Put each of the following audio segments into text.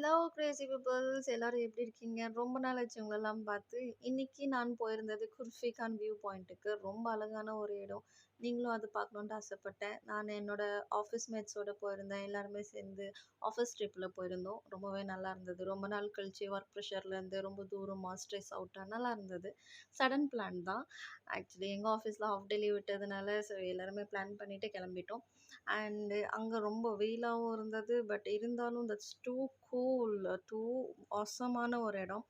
Hello Crazy peoples எல்லாரும் எப்படி இருக்கீங்க? ரொம்ப நாள் ஆச்சு உங்களெல்லாம் பார்த்து. இன்னைக்கு நான் போயிருந்தது குர்ஃபி கான் வியூ பாயிண்ட்டுக்கு. ரொம்ப அழகான ஒரு இடம். நீங்களும் அது பார்க்கணுன்ட்டு ஆசைப்பட்டேன். நான் என்னோட ஆஃபீஸ் மேட்ஸோட போயிருந்தேன். எல்லாருமே சேர்ந்து ஆஃபீஸ் ட்ரிப்பில் போயிருந்தோம். ரொம்பவே நல்லா இருந்தது. ரொம்ப நாள் கழிச்சு ஒர்க் ப்ரெஷர்லேருந்து ரொம்ப தூரமாக ஸ்ட்ரெஸ் அவுட்டாக நல்லா இருந்தது. சடன் பிளான் தான். ஆக்சுவலி எங்கள் ஆஃபீஸில் ஹாஃப் டே லீவ் விட்டதுனால ஸோ எல்லாருமே பிளான் பண்ணிவிட்டு கிளம்பிட்டோம். அண்டு அங்கே ரொம்ப வெயிலாகவும் இருந்தது. பட் இருந்தாலும் தட்ஸ் டூ கூல், டூ ஆசமான ஒரு இடம்.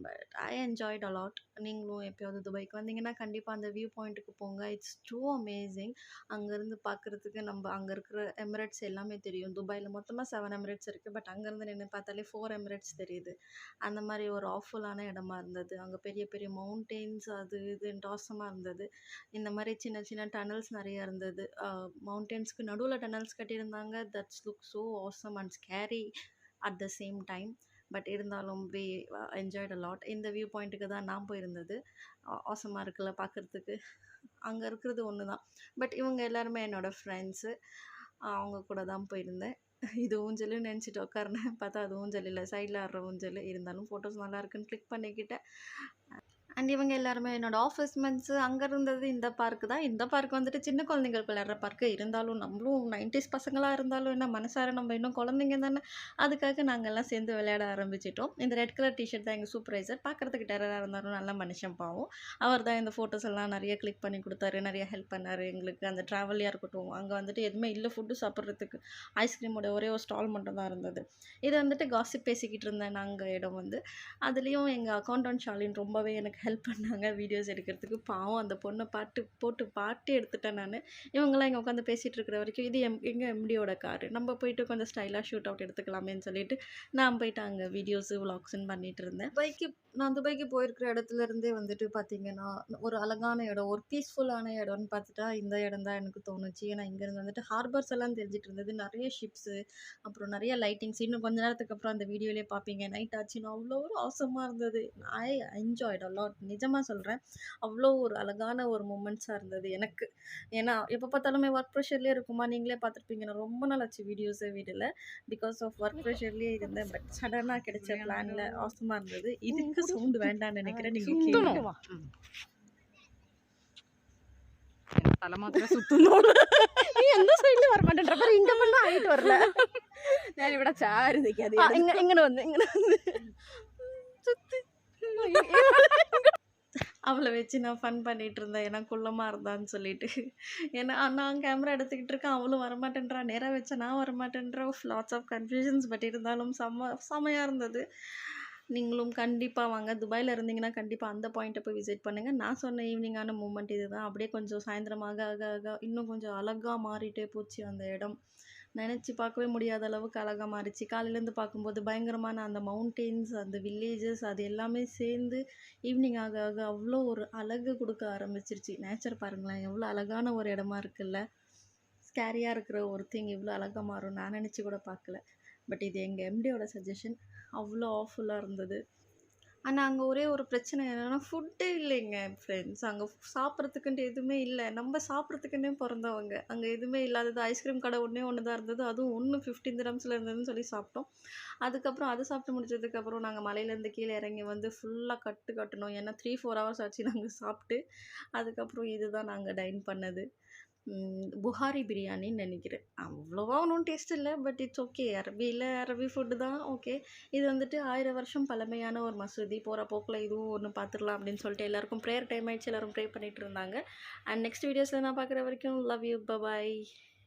But I enjoyed a lot. நீங்களும் எப்பயாவது துபாய்க்கு வந்தீங்கன்னா கண்டிப்பாக அந்த வியூ பாயிண்ட்டுக்கு போங்க. It's too amazing. அங்கேருந்து பார்க்குறதுக்கு நம்ம அங்கே இருக்கிற எமிரேட்ஸ் எல்லாமே தெரியும். துபாயில் மொத்தமாக 7 எமிரேட்ஸ் இருக்குது. பட் அங்கேருந்து நின்று பார்த்தாலே 4 எமிரேட்ஸ் தெரியுது. அந்த மாதிரி ஒரு ஆஃபுல்லான இடமா இருந்தது. அங்கே பெரிய பெரிய மவுண்டெயின்ஸ் அது இதுன்ட்டு ஆசமாக இருந்தது. இந்த மாதிரி சின்ன சின்ன டனல்ஸ் நிறைய இருந்தது. மவுண்டெயின்ஸ்க்கு நடுவில் டனல்ஸ் கட்டியிருந்தாங்க. That's look so awesome and scary at the same time. But இருந்தாலும் வி என்ஜாய்ட் அலாட். இந்த வியூ பாயிண்ட்டுக்கு தான் நான் போயிருந்தது. ஆசமாக இருக்குல்ல பார்க்குறதுக்கு. அங்கே இருக்கிறது ஒன்று தான். பட் இவங்க எல்லாருமே என்னோடய ஃப்ரெண்ட்ஸு. அவங்க கூட தான் போயிருந்தேன். இது ஊஞ்சலுன்னு நினச்சிட்டு உட்காருனேன். பார்த்தா அது ஊஞ்சல் இல்லை, சைடில் ஆடுற ஊஞ்சல். இருந்தாலும் ஃபோட்டோஸ் நல்லா இருக்குன்னு கிளிக் பண்ணிக்கிட்டேன். அண்ட் இவங்க எல்லாருமே என்னோடய ஆஃபீஸ் மெட்ஸு. அங்கே இருந்தது இந்த பார்க்கு தான். இந்த பார்க் வந்துட்டு சின்ன குழந்தைங்களுக்கு விளையாடுற பார்க்கு. இருந்தாலும் நம்மளும் 90s பசங்களாக இருந்தாலும் என்ன மனசார நம்ம இன்னும் குழந்தைங்க தானே. அதுக்காக நாங்கள் எல்லாம் சேர்ந்து விளையாட ஆரம்பிச்சிட்டோம். இந்த ரெட் கலர் டிஷர்ட் தான் எங்கள் சூப்பர்வைசர். பார்க்குறதுக்கு டெரராக இருந்தாலும் நல்ல மனுஷன் பாவம். அவர் தான் இந்த ஃபோட்டோஸ் எல்லாம் நிறைய கிளிக் பண்ணி கொடுத்தாரு. நிறைய ஹெல்ப் பண்ணார் எங்களுக்கு. அந்த ட்ராவலியாக இருக்கட்டும், அங்கே வந்துட்டு எதுவுமே இல்லை ஃபுட்டு சாப்பிட்றதுக்கு. ஐஸ்கிரீமோட ஒரே ஒரு ஸ்டால் மட்டும் தான் இருந்தது. இதை வந்துட்டு காசிப் பேசிக்கிட்டு இருந்தேன் நாங்கள் இடம் வந்து. அதுலேயும் எங்கள் அக்கௌண்டன்ட் ஷாலின் ரொம்பவே எனக்கு ஹெல்ப் பண்ணாங்க வீடியோஸ் எடுக்கிறதுக்கு. பாவம் அந்த பொண்ணை பாட்டு எடுத்துட்டேன் நான். இவங்களாம் இங்கே உட்காந்து பேசிகிட்டு இருக்கிற வரைக்கும் இது எங்கள் எம்டியோட காரு, நம்ம போயிட்டு கொஞ்சம் ஸ்டைலாக ஷூட் அவுட் எடுத்துக்கலாமேன்னு சொல்லிட்டு நான் போயிட்டு அங்கே வீடியோஸு விளாக்ஸ்ன்னு பண்ணிகிட்டு இருந்தேன். நான் துபாய்க்கு போயிருக்கிற இடத்துல இருந்தே வந்துட்டு பார்த்தீங்கன்னா ஒரு அழகான இடம், ஒரு பீஸ்ஃபுல்லான இடம்னு பார்த்துட்டா இந்த இடம் தான் எனக்கு தோணுச்சு. ஏன்னா இங்கேருந்து வந்துட்டு ஹார்பர்ஸ் எல்லாம் தெரிஞ்சிட்டு இருந்தது. நிறைய ஷிப்ஸு, அப்புறம் நிறைய லைட்டிங்ஸ். இன்னும் கொஞ்ச நேரத்துக்கு அப்புறம் அந்த வீடியோலேயே பார்ப்பீங்க. நைட் ஆச்சுன்னா அவ்வளோ ஒரு ஆசமாக இருந்தது. I enjoyed a lot. நிஜமாக சொல்கிறேன். அவ்வளோ ஒரு அழகான ஒரு மூமெண்ட்ஸாக இருந்தது எனக்கு. ஏன்னா எப்போ பார்த்தாலுமே ஒர்க் ப்ரெஷர்லேயே இருக்குமா, நீங்களே பார்த்துருப்பீங்க. நான் ரொம்ப நாள் ஆச்சு வீடியோஸே வீடில். பிகாஸ் ஆஃப் ஒர்க் ப்ரெஷர்லேயே இருந்தேன். பட் சடனாக கிடைச்ச பிளானில் ஆசமாக இருந்தது. இதுக்கு சவுண்டு வேண்டாம்னு நினைக்கிறேன். நீங்கள் கேட்கணும். தலை மாத்திர சுத்தணும். நீ எந்த சைட்ல வர மாட்டேன்ற பாரு. இங்க பண்ணா ஆயிட்டு வரல. நான் இவட சார் நிக்காது. இங்க வந்து சுத்து. அவளை வச்சு நான் ஃபன் பண்ணிகிட்டு இருந்தேன். ஏன்னா குள்ளமாக இருந்தான்னு சொல்லிட்டு. ஏன்னா நான் கேமரா எடுத்துக்கிட்டு இருக்கேன், அவளும் வரமாட்டேன்றா. நேராக வச்சா நான் வரமாட்டேன்றா. Lots of confusions. பட் இருந்தாலும் செம்மையாக இருந்தது. நீங்களும் கண்டிப்பாக வாங்க. துபாயில் இருந்தீங்கன்னா கண்டிப்பாக அந்த பாயிண்ட்டை போய் விசிட் பண்ணுங்கள். நான் சொன்ன ஈவினிங்கான மூமெண்ட் இது தான். அப்படியே கொஞ்சம் சாயந்தரமாக ஆக இன்னும் கொஞ்சம் அழகாக மாறிட்டே போச்சு அந்த இடம். நினச்சி பார்க்கவே முடியாத அளவுக்கு அழகாக மாறிச்சு. காலையிலேருந்து பார்க்கும்போது பயங்கரமான அந்த மவுண்டெயின்ஸ், அந்த வில்லேஜஸ் அது எல்லாமே சேர்ந்து ஈவினிங் ஆக அவ்வளோ ஒரு அழகு கொடுக்க ஆரம்பிச்சிருச்சு. நேச்சர் பாருங்களேன், எவ்வளோ அழகான ஒரு இடமா இருக்குல்ல. ஸ்கேரியாக இருக்கிற ஒரு திங் இவ்வளோ அழகாக மாறும் நான் நினச்சி கூட பார்க்கல. பட் இது எங்கள் எம்டியோட சஜஷன். அவ்வளோ ஆஃபுல்லாக இருந்தது. ஆனால் அங்கே ஒரே ஒரு பிரச்சனை என்னென்னா ஃபுட்டே இல்லைங்க ஃப்ரெண்ட்ஸ். அங்கே சாப்பிட்றதுக்குன்ட்டு எதுவுமே இல்லை. நம்ம சாப்பிட்றதுக்குன்னே பிறந்தவங்க. அங்கே எதுவுமே இல்லாதது. ஐஸ்கிரீம் கடை ஒன்று தான் இருந்தது. அதுவும் ஒன்று 15 திரம்ஸில் இருந்ததுன்னு சொல்லி சாப்பிட்டோம். அதுக்கப்புறம் அதை சாப்பிட்டு முடிச்சதுக்கப்புறம் நாங்கள் மலையிலேருந்து கீழே இறங்கி வந்து ஃபுல்லாக கட்டணும். ஏன்னா 3-4 ஹவர்ஸ் ஆச்சு நாங்கள் சாப்பிட்டு. அதுக்கப்புறம் இதுதான் நாங்கள் டைன் பண்ணது. புகாரி பிரியாணின்னு நினைக்கிறேன். அவ்வளோவா ஒன்றும் டேஸ்ட் இல்லை. But it's okay. அரபி ஃபுட்டு தான் ஓகே. இது வந்துட்டு 1000 வருஷம் பழமையான ஒரு மசூதி. போகிற போக்கில் இதுவும் ஒன்று பார்த்துடலாம் அப்படின்னு சொல்லிட்டு எல்லாருக்கும் ப்ரேயர் டைம் ஆயிடுச்சு. எல்லோரும் ப்ரே பண்ணிகிட்டு இருந்தாங்க. அண்ட் நெக்ஸ்ட் வீடியோஸில் நான் பார்க்குற வரைக்கும் லவ் யூ, பை.